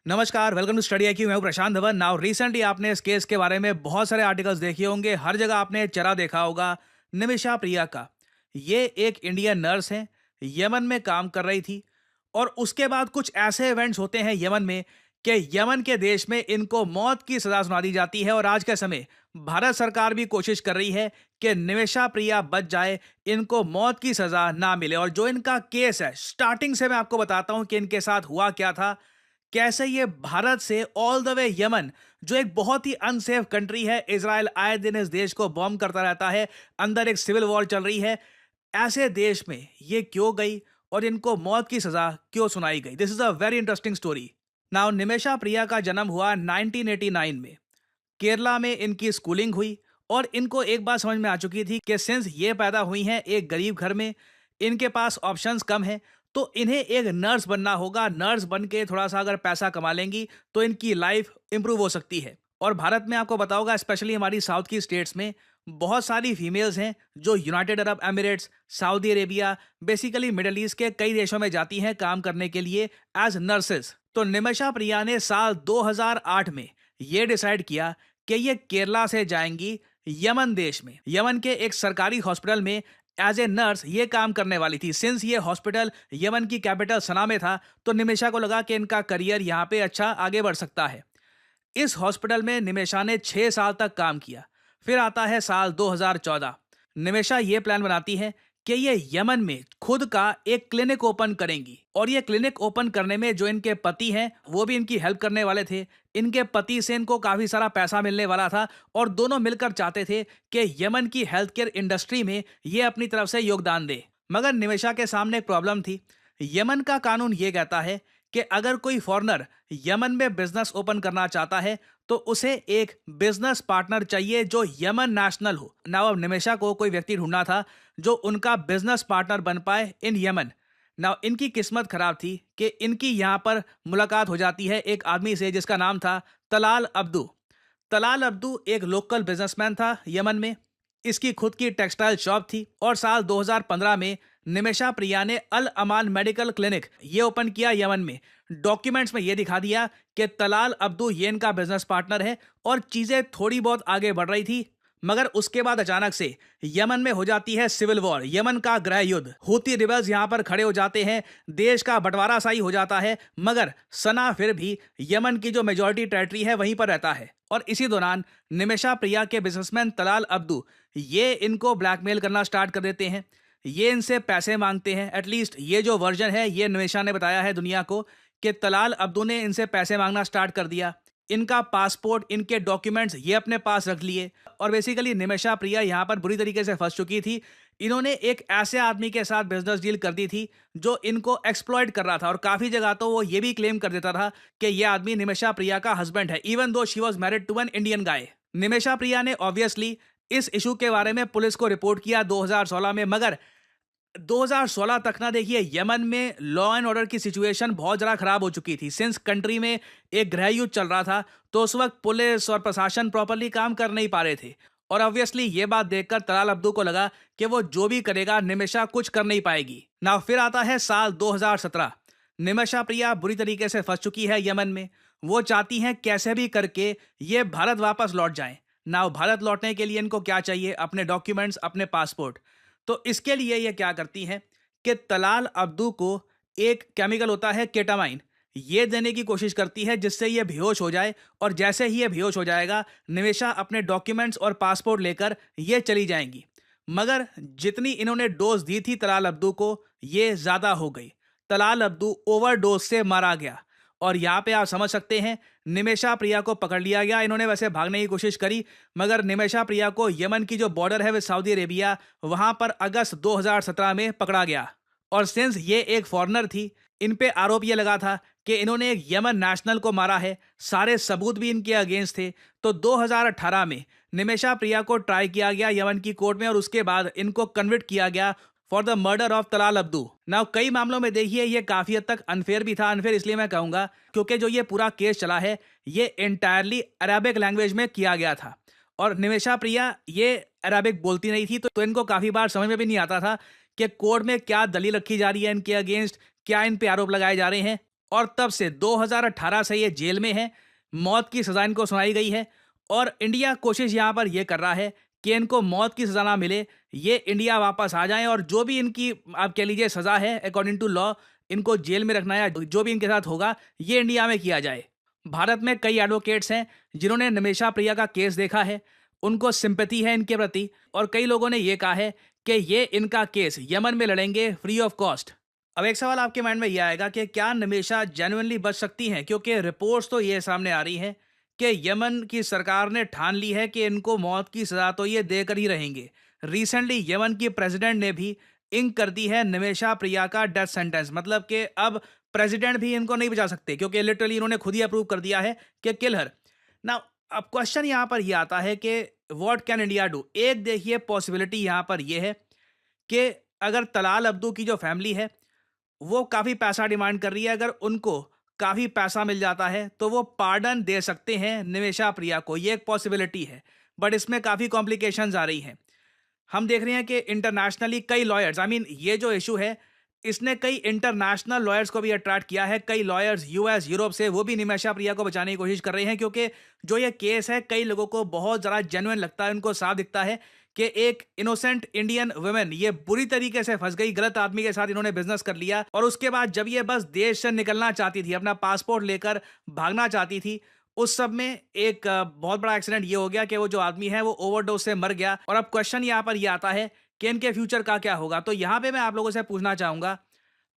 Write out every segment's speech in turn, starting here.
नमस्कार, welcome to study IQ। मैं हूं प्रशांत धवन। नाउ रिसेंटली आपने इस केस के बारे में बहुत सारे आर्टिकल्स देखे होंगे, हर जगह आपने चेहरा देखा होगा, निमिषा प्रिया का। ये एक इंडियन नर्स हैं, यमन में काम कर रही थी और उसके बाद कुछ ऐसे इवेंट्स होते हैं यमन में कि यमन के देश में इनको मौत की सजा सुना दी जाती है और आज के समय भारत सरकार भी कोशिश कर रही है कि निमिषा प्रिया बच जाए, इनको मौत की सजा ना मिले। और जो इनका केस है, स्टार्टिंग से मैं आपको बताता हूं कि इनके साथ हुआ क्या था, कैसे ये भारत से ऑल द वे यमन, जो एक बहुत ही अनसेफ कंट्री है, इजराइल आए दिन इस देश को बॉम्ब करता रहता है, अंदर एक सिविल वॉर चल रही है, ऐसे देश में ये क्यों गई और इनको मौत की सजा क्यों सुनाई गई। This is a very interesting story. Now Nimisha Priya का जन्म हुआ 1989 में। केरला में इनकी स्कूलिंग हुई और इनको एक बात समझ में आ चुकी थी कि सिंस ये पैदा हुई हैं एक गरीब घर में, इनके पास ऑप्शंस कम हैं, तो इन्हें एक नर्स बनना होगा। नर्स बन के थोड़ा सा अगर पैसा कमा लेंगी तो इनकी लाइफ इंप्रूव हो सकती है। और भारत में आपको बताओगा, स्पेशली हमारी साउथ की स्टेट्स में बहुत सारी फीमेल्स हैं जो United Arab Emirates, Saudi Arabia, basically middle east के कई देशों में जाती हैं काम करने के लिए एज नर्सेस। तो निमिषा प्रिया ने साल 2008 में ये डिसाइड किया कि ये केरला से जाएंगी यमन देश में, यमन के एक सरकारी हॉस्पिटल में एज ए नर्स ये काम करने वाली थी। सिंस ये हॉस्पिटल यमन की कैपिटल सना में था, तो निमिषा को लगा कि इनका करियर यहाँ पे अच्छा आगे बढ़ सकता है। इस हॉस्पिटल में निमिषा ने 6 साल तक काम किया। फिर आता है साल 2014। निमिषा ये प्लान बनाती है कि ये यमन में खुद का एक क्लिनिक ओपन करेंगी और ये क्लिनिक ओपन करने में जो इनके पति हैं वो भी इनकी हेल्प करने वाले थे। इनके पति से इनको काफी सारा पैसा मिलने वाला था और दोनों मिलकर चाहते थे कि यमन की हेल्थ केयर इंडस्ट्री में ये अपनी तरफ से योगदान दे। मगर निमिषा के सामने एक प्रॉब्लम थी। यमन का कानून ये कहता है कि अगर कोई फॉरेनर यमन में बिजनेस ओपन करना चाहता है तो उसे एक बिजनेस पार्टनर चाहिए जो यमन नेशनल हो। नाउ अब निमिषा को कोई व्यक्ति ढूंढना था जो उनका बिजनेस पार्टनर बन पाए इन यमन। नाउ इनकी किस्मत खराब थी कि इनकी यहाँ पर मुलाकात हो जाती है एक आदमी से जिसका नाम था तलाल अब्दू। तलाल अब्दू एक लोकल बिजनेसमैन था यमन में। इसकी खुद की टेक्सटाइल शॉप थी और साल 2015 में निमिषा प्रिया ने अल अमान मेडिकल क्लिनिक ये ओपन किया यमन में। डॉक्यूमेंट्स में ये दिखा दिया कि तलाल अब्दू ये इनका बिजनेस पार्टनर है और चीजें थोड़ी बहुत आगे बढ़ रही थी। मगर उसके बाद अचानक से यमन में हो जाती है सिविल वॉर, यमन का गृह युद्ध। हूती रिबल्स यहां पर खड़े हो जाते हैं, देश का बंटवारा सा ही हो जाता है। मगर सना फिर भी यमन की जो मेजॉरिटी टेरिटरी है वहीं पर रहता है। और इसी दौरान निमिषा प्रिया के बिजनेसमैन तलाल अब्दू ये इनको ब्लैकमेल करना स्टार्ट कर देते हैं। ये इनसे पैसे मांगते हैं। एटलीस्ट ये जो वर्जन है ये निमिषा ने बताया है दुनिया को कि तलाल अब्दू ने इनसे पैसे मांगना स्टार्ट कर दिया। इनका पासपोर्ट, इनके डॉक्यूमेंट्स ये अपने पास रख लिए। और बेसिकली निमिषा प्रिया यहाँ पर बुरी तरीके से फंस चुकी थी। इन्होंने एक ऐसे आदमी के साथ बिजनेस डील कर दी थी जो इनको एक्सप्लॉइट कर रहा था और काफी जगह तो वो ये भी क्लेम कर देता था कि ये आदमी निमिषा प्रिया का हस्बैंड है, even though she was married to an Indian guy. Nimisha Priya ने ऑब्वियसली इस इशू के बारे में पुलिस को रिपोर्ट किया 2016 में। मगर 2016 तक ना, देखिए, यमन में लॉ एंड ऑर्डर की सिचुएशन बहुत ज़्यादा खराब हो चुकी थी। सिंस कंट्री में एक गृह युद्ध चल रहा था तो उस वक्त पुलिस और प्रशासन प्रॉपरली काम कर नहीं पा रहे थे। और ऑब्वियसली ये बात देखकर तलाल अब्दू को लगा कि वो जो भी करेगा निमिषा कुछ कर नहीं पाएगी ना। फिर आता है साल 2017। निमिषा प्रिया बुरी तरीके से फंस चुकी है यमन में। वो चाहती हैं कैसे भी करके ये भारत वापस लौट जाएं। ना भारत लौटने के लिए इनको क्या चाहिए? अपने डॉक्यूमेंट्स, अपने पासपोर्ट। तो इसके लिए ये क्या करती हैं कि तलाल अब्दू को एक केमिकल होता है केटामाइन, ये देने की कोशिश करती है जिससे ये बेहोश हो जाए। और जैसे ही ये बेहोश हो जाएगा निमिषा अपने डॉक्यूमेंट्स और पासपोर्ट लेकर ये चली जाएंगी। मगर जितनी इन्होंने डोज दी थी तलाल अब्दू को ये ज़्यादा हो गई। तलाल अब्दू ओवरडोज से मारा गया। और यहाँ पे आप समझ सकते हैं निमिषा प्रिया को पकड़ लिया गया। इन्होंने वैसे भागने की कोशिश करी मगर निमिषा प्रिया को यमन की जो बॉर्डर है विद सऊदी अरेबिया, वहां पर अगस्त 2017 में पकड़ा गया। और सिंस ये एक फॉरेनर थी, इन पे आरोप ये लगा था कि इन्होंने एक यमन नेशनल को मारा है। सारे सबूत भी इनके अगेंस्ट थे। तो 2018 में निमिषा प्रिया को ट्राई किया गया यमन की कोर्ट में और उसके बाद इनको कन्विक्ट किया गया for the murder of Talal Abdu. Now कई मामलों में देखिए ये काफी हद तक अनफेयर भी था। अनफेयर इसलिए मैं कहूंगा क्योंकि जो ये पूरा केस चला है ये एंटायरली अरेबिक लैंग्वेज में किया गया था और निमिषा प्रिया ये अरेबिक बोलती नहीं थी, तो इनको काफी बार समझ में भी नहीं आता था कि कोर्ट में क्या दलील रखी जा रही है इनके अगेंस्ट, क्या इन पे आरोप लगाए जा रहे हैं। और तब से 2018 से ये जेल में है। मौत की सजा इनको सुनाई गई है और इंडिया कोशिश यहाँ पर यह कर रहा है कि इनको मौत की सजा ना मिले, ये इंडिया वापस आ जाएं और जो भी इनकी आप कह लीजिए सजा है अकॉर्डिंग टू लॉ, इनको जेल में रखना या जो भी इनके साथ होगा ये इंडिया में किया जाए। भारत में कई एडवोकेट्स हैं जिन्होंने निमिषा प्रिया का केस देखा है, उनको सिंपैथी है इनके प्रति और कई लोगों ने यह कहा है कि ये इनका केस यमन में लड़ेंगे फ्री ऑफ कॉस्ट। अब एक सवाल आपके माइंड में यह आएगा कि क्या निमिषा जेन्युइनली बच सकती हैं, क्योंकि रिपोर्ट्स तो ये सामने आ रही हैं कि यमन की सरकार ने ठान ली है कि इनको मौत की सजा तो ये देकर ही रहेंगे। रिसेंटली यमन की प्रेसिडेंट ने भी इंक कर दी है निमिषा प्रिया का डेथ सेंटेंस, मतलब कि अब प्रेसिडेंट भी इनको नहीं बचा सकते क्योंकि लिटरली इन्होंने खुद ही अप्रूव कर दिया है कि किल हर। ना अब क्वेश्चन यहाँ पर यह आता है कि व्हाट कैन इंडिया डू। एक देखिए पॉसिबिलिटी यहाँ पर यह है कि अगर तलाल अब्दू की जो फैमिली है वो काफ़ी पैसा डिमांड कर रही है, अगर उनको काफ़ी पैसा मिल जाता है तो वो पार्डन दे सकते हैं निमिषा प्रिया को, ये एक पॉसिबिलिटी है। बट इसमें काफ़ी कॉम्प्लिकेशंस आ रही हैं। हम देख रहे हैं कि इंटरनेशनली कई लॉयर्स, ये जो इशू है इसने कई इंटरनेशनल लॉयर्स को भी अट्रैक्ट किया है। कई लॉयर्स यूएस यूरोप से वो भी निमिषा प्रिया को बचाने की कोशिश कर रहे हैं क्योंकि जो ये केस है कई लोगों को बहुत ज़्यादा जेन्युइन लगता है। उनको साफ दिखता है कि एक इनोसेंट इंडियन वुमेन ये बुरी तरीके से फंस गई, गलत आदमी के साथ इन्होंने बिजनेस कर लिया और उसके बाद जब ये बस देश से निकलना चाहती थी, अपना पासपोर्ट लेकर भागना चाहती थी, उस सब में एक बहुत बड़ा एक्सीडेंट ये हो गया कि वो जो आदमी है वो ओवरडोज से मर गया। और अब क्वेश्चन यहाँ पर ये आता है कि इनके फ्यूचर का क्या होगा। तो यहाँ पे मैं आप लोगों से पूछना चाहूंगा,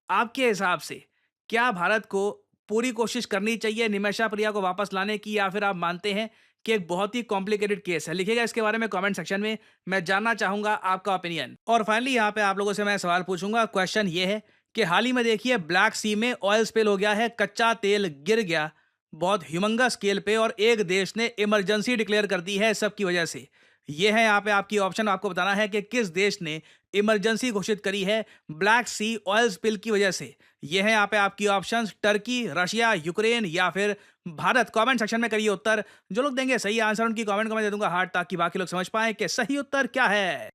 आपके हिसाब से क्या भारत को पूरी कोशिश करनी चाहिए निमिषा प्रिया को वापस लाने की, या फिर आप मानते हैं कि एक बहुत ही कॉम्प्लिकेटेड केस है? लिखिएगा इसके बारे में कमेंट सेक्शन में, मैं जानना चाहूंगा आपका ओपिनियन। और फाइनली यहाँ पे आप लोगों से मैं सवाल पूछूंगा। क्वेश्चन ये है कि हाल ही में देखिए ब्लैक सी में ऑयल स्पिल हो गया है, कच्चा तेल गिर गया बहुत ह्यूमंगस स्केल पे और एक देश ने इमरजेंसी डिक्लेयर कर दी है सबकी वजह से। ये है यहाँ पे आपकी ऑप्शन, आपको बताना है कि किस देश ने इमरजेंसी घोषित करी है ब्लैक सी ऑयल स्पिल की वजह से। ये है यहाँ पे आपकी ऑप्शंस, टर्की, रशिया, यूक्रेन या फिर भारत। कमेंट सेक्शन में करिए उत्तर। जो लोग देंगे सही आंसर उनकी कमेंट को मैं दे दूंगा हार्ट, ताकि बाकी लोग समझ पाए कि सही उत्तर क्या है।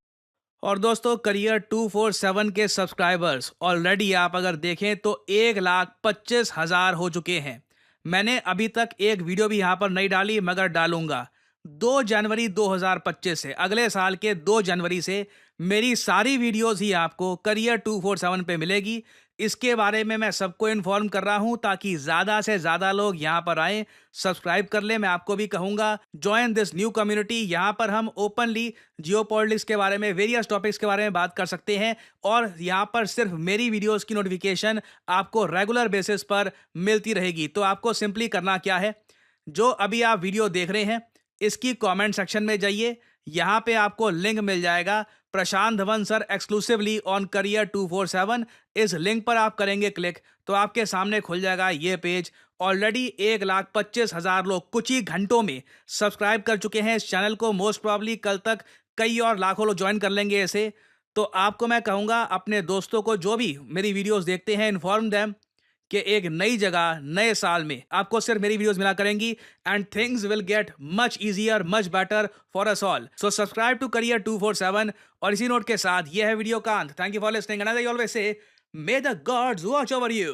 और दोस्तों करियर 247 के सब्सक्राइबर्स ऑलरेडी आप अगर देखें तो 1,25,000 हो चुके हैं। मैंने अभी तक एक वीडियो भी यहाँ पर नहीं डाली, मगर डालूंगा 2 जनवरी 2025 से, अगले साल के 2 जनवरी से मेरी सारी वीडियोस ही आपको करियर 247 पे मिलेगी। इसके बारे में मैं सबको इन्फॉर्म कर रहा हूं ताकि ज़्यादा से ज़्यादा लोग यहाँ पर आएँ, सब्सक्राइब कर ले। मैं आपको भी कहूँगा ज्वाइन दिस न्यू कम्युनिटी। यहाँ पर हम ओपनली जियोपॉलिटिक्स के बारे में, वेरियस टॉपिक्स के बारे में बात कर सकते हैं और यहाँ पर सिर्फ मेरी वीडियोज़ की नोटिफिकेशन आपको रेगुलर बेसिस पर मिलती रहेगी। तो आपको सिंपली करना क्या है, जो अभी आप वीडियो देख रहे हैं इसकी कमेंट सेक्शन में जाइए, यहाँ पे आपको लिंक मिल जाएगा Prashant Dhawan sir exclusively on career 247। इस लिंक पर आप करेंगे क्लिक तो आपके सामने खुल जाएगा ये पेज। ऑलरेडी 1,25,000 लोग कुछ ही घंटों में सब्सक्राइब कर चुके हैं इस चैनल को। मोस्ट प्रॉब्ली कल तक कई और लाखों लोग ज्वाइन कर लेंगे ऐसे। तो आपको मैं कहूँगा अपने दोस्तों को जो भी मेरी वीडियोज़ देखते हैं, इन्फॉर्म देम कि एक नई जगह नए साल में आपको सिर्फ मेरी वीडियोस मिला करेंगी and things will get much easier, much better for us all. So subscribe to career 247। और इसी नोट के साथ यह है वीडियो का अंत। Thank you for listening and I always say may the gods watch over you.